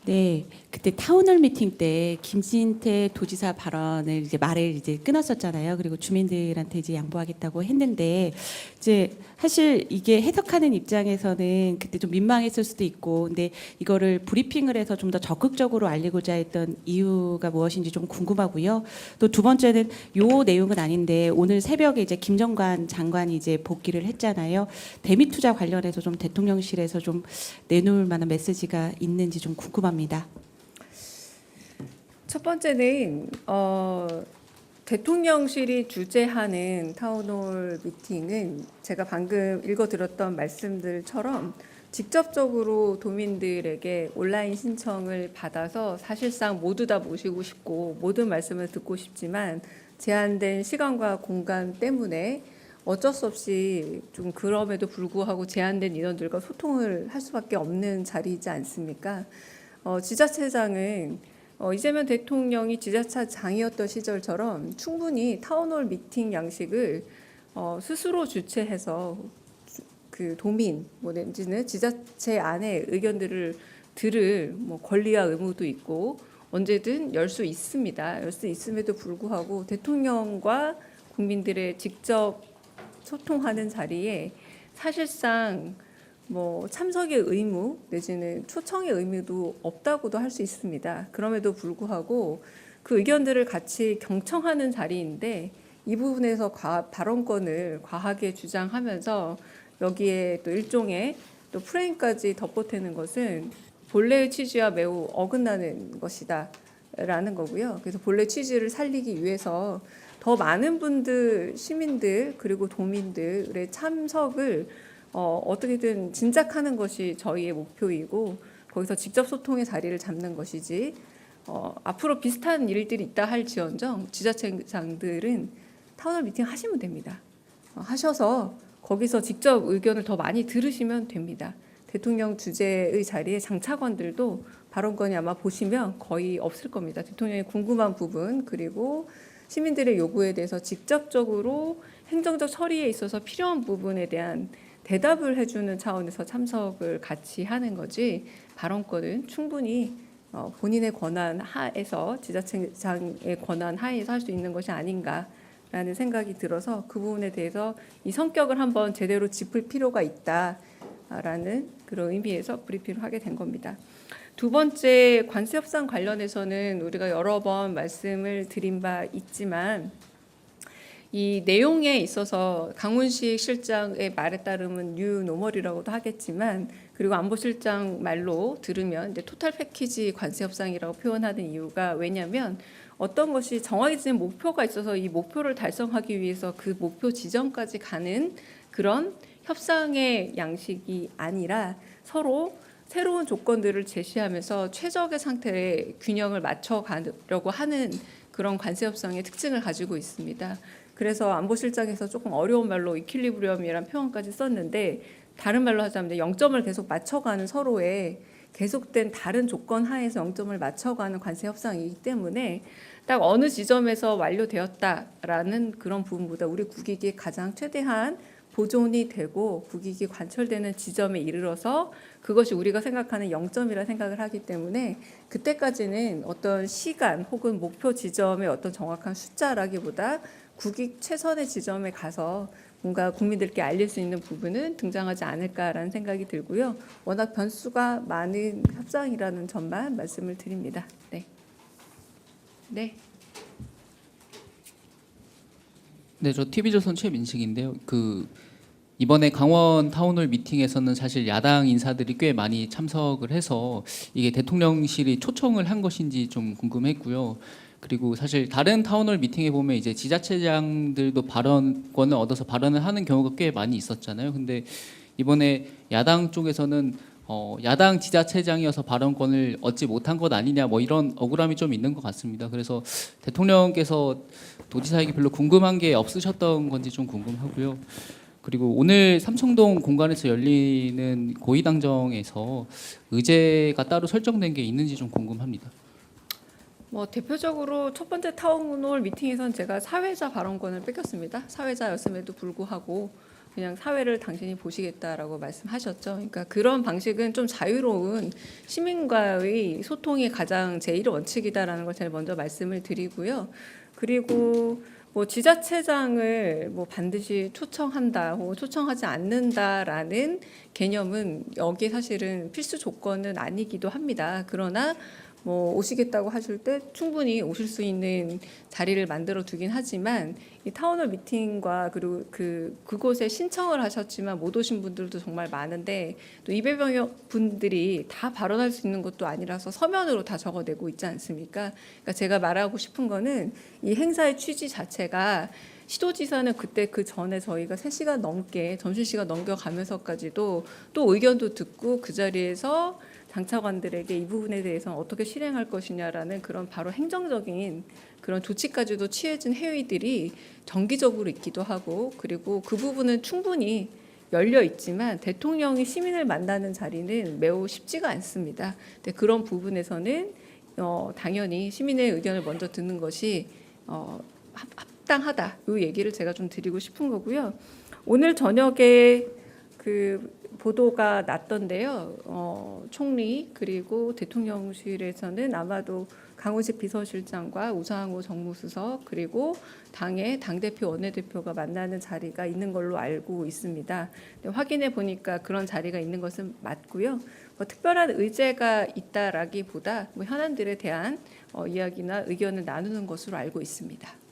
네, 그때 타운홀 미팅 때 김진태 도지사 발언을 이제 말을 이제 끊었었잖아요. 그리고 주민들한테 이제 양보하겠다고 했는데 이제 사실 이게 해석하는 입장에서는 그때 좀 민망했을 수도 있고, 근데 이거를 브리핑을 해서 좀 더 적극적으로 알리고자 했던 이유가 무엇인지 좀 궁금하고요. 또 두 번째는 요 내용은 아닌데 오늘 새벽에 이제 김정관 장관이 이제 복귀를 했잖아요. 대미 투자 관련해서 좀 대통령실에서 좀 내놓을 만한 메시지가 있는지 좀 궁금합니다. 첫 번째는 대통령실이 주재하는 타운홀 미팅은 제가 방금 읽어드렸던 말씀들처럼 직접적으로 도민들에게 온라인 신청을 받아서 사실상 모두 다 모시고 싶고 모든 말씀을 듣고 싶지만 제한된 시간과 공간 때문에 어쩔 수 없이 좀 그럼에도 불구하고 제한된 인원들과 소통을 할 수밖에 없는 자리이지 않습니까? 지자체장은 이재명 대통령이 지자체장이었던 시절처럼 충분히 타운홀 미팅 양식을 스스로 주최해서 그 도민 내지는 지자체 안의 의견들을 들을 권리와 의무도 있고 언제든 열 수 있습니다. 열 수 있음에도 불구하고 대통령과 국민들의 직접 소통하는 자리에 사실상 참석의 의무 내지는 초청의 의무도 없다고도 할 수 있습니다. 그럼에도 불구하고 그 의견들을 같이 경청하는 자리인데 이 부분에서 발언권을 과하게 주장하면서 여기에 또 일종의 또 프레임까지 덧보태는 것은 본래의 취지와 매우 어긋나는 것이다 라는 거고요. 그래서 본래 취지를 살리기 위해서 더 많은 분들, 시민들 그리고 도민들의 참석을 어떻게든 진작하는 것이 저희의 목표이고 거기서 직접 소통의 자리를 잡는 것이지 앞으로 비슷한 일들이 있다 할지언정 지자체장들은 타운홀 미팅 하시면 됩니다. 하셔서 거기서 직접 의견을 더 많이 들으시면 됩니다. 대통령 주재의 자리에 장차관들도 발언권이 아마 보시면 거의 없을 겁니다. 대통령이 궁금한 부분 그리고 시민들의 요구에 대해서 직접적으로 행정적 처리에 있어서 필요한 부분에 대한 대답을 해주는 차원에서 참석을 같이 하는 거지 발언권은 충분히 본인의 권한 하에서 지자체장의 권한 하에서 할 수 있는 것이 아닌가라는 생각이 들어서 그 부분에 대해서 이 성격을 한번 제대로 짚을 필요가 있다라는 그런 의미에서 브리핑을 하게 된 겁니다. 두 번째 관세 협상 관련해서는 우리가 여러 번 말씀을 드린 바 있지만 이 내용에 있어서 강훈식 실장의 말에 따르면 뉴 노멀이라고도 하겠지만 그리고 안보실장 말로 들으면 이제 토탈 패키지 관세 협상이라고 표현하는 이유가 왜냐하면 어떤 것이 정해진 목표가 있어서 이 목표를 달성하기 위해서 그 목표 지점까지 가는 그런 협상의 양식이 아니라 서로 새로운 조건들을 제시하면서 최적의 상태에 균형을 맞춰가려고 하는 그런 관세 협상의 특징을 가지고 있습니다. 그래서 안보실장에서 조금 어려운 말로 이퀄리브리엄이라는 표현까지 썼는데 다른 말로 하자면 0점을 계속 맞춰가는 서로의 계속된 다른 조건 하에서 0점을 맞춰가는 관세 협상이기 때문에 딱 어느 지점에서 완료되었다라는 그런 부분보다 우리 국익이 가장 최대한 보존이 되고 국익이 관철되는 지점에 이르러서 그것이 우리가 생각하는 0점이라 생각을 하기 때문에 그때까지는 어떤 시간 혹은 목표 지점의 어떤 정확한 숫자라기보다 국익 최선의 지점에 가서 뭔가 국민들께 알릴 수 있는 부분은 등장하지 않을까라는 생각이 들고요. 워낙 변수가 많은 협상이라는 점만 말씀을 드립니다. 네. 네. 네, 저 TV조선 최민식인데요. 이번에 강원 타운홀 미팅에서는 사실 야당 인사들이 꽤 많이 참석을 해서 이게 대통령실이 초청을 한 것인지 좀 궁금했고요. 그리고 사실 다른 타운홀 미팅에 보면 이제 지자체장들도 발언권을 얻어서 발언을 하는 경우가 꽤 많이 있었잖아요. 근데 이번에 야당 쪽에서는 야당 지자체장이어서 발언권을 얻지 못한 것 아니냐 이런 억울함이 좀 있는 것 같습니다. 그래서 대통령께서 도지사에게 별로 궁금한 게 없으셨던 건지 좀 궁금하고요. 그리고 오늘 삼청동 공간에서 열리는 고위당정에서 의제가 따로 설정된 게 있는지 좀 궁금합니다. 대표적으로 첫 번째 타운홀 미팅에서는 제가 사회자 발언권을 뺏겼습니다. 사회자였음에도 불구하고 그냥 사회를 당신이 보시겠다라고 말씀하셨죠. 그러니까 그런 방식은 좀 자유로운 시민과의 소통이 가장 제1 원칙이다라는 걸 제일 먼저 말씀을 드리고요. 그리고 뭐 지자체장을 뭐 반드시 초청한다 혹은 초청하지 않는다라는 개념은 여기에 사실은 필수 조건은 아니기도 합니다. 그러나 뭐 오시겠다고 하실 때 충분히 오실 수 있는 자리를 만들어 두긴 하지만 이 타운홀 미팅과 그리고 그곳에 신청을 하셨지만 못 오신 분들도 정말 많은데 또 200여 분들이 다 발언할 수 있는 것도 아니라서 서면으로 다 적어내고 있지 않습니까? 그러니까 제가 말하고 싶은 거는 이 행사의 취지 자체가 시도지사는 그때 그 전에 저희가 3시간 넘게 점심시간 넘겨가면서까지도 또 의견도 듣고 그 자리에서 장차관들에게 이 부분에 대해서 어떻게 실행할 것이냐라는 그런 바로 행정적인 그런 조치까지도 취해진 회의들이 정기적으로 있기도 하고 그리고 그 부분은 충분히 열려 있지만 대통령이 시민을 만나는 자리는 매우 쉽지가 않습니다. 근데 그런 부분에서는 당연히 시민의 의견을 먼저 듣는 것이 합당하다. 이 얘기를 제가 좀 드리고 싶은 거고요. 오늘 저녁에 그 보도가 났던데요. 총리 그리고 대통령실에서는 아마도 강훈식 비서실장과 우상호 정무수석 그리고 당의 당대표 원내대표가 만나는 자리가 있는 걸로 알고 있습니다. 확인해 보니까 그런 자리가 있는 것은 맞고요. 특별한 의제가 있다라기보다 현안들에 대한 이야기나 의견을 나누는 것으로 알고 있습니다.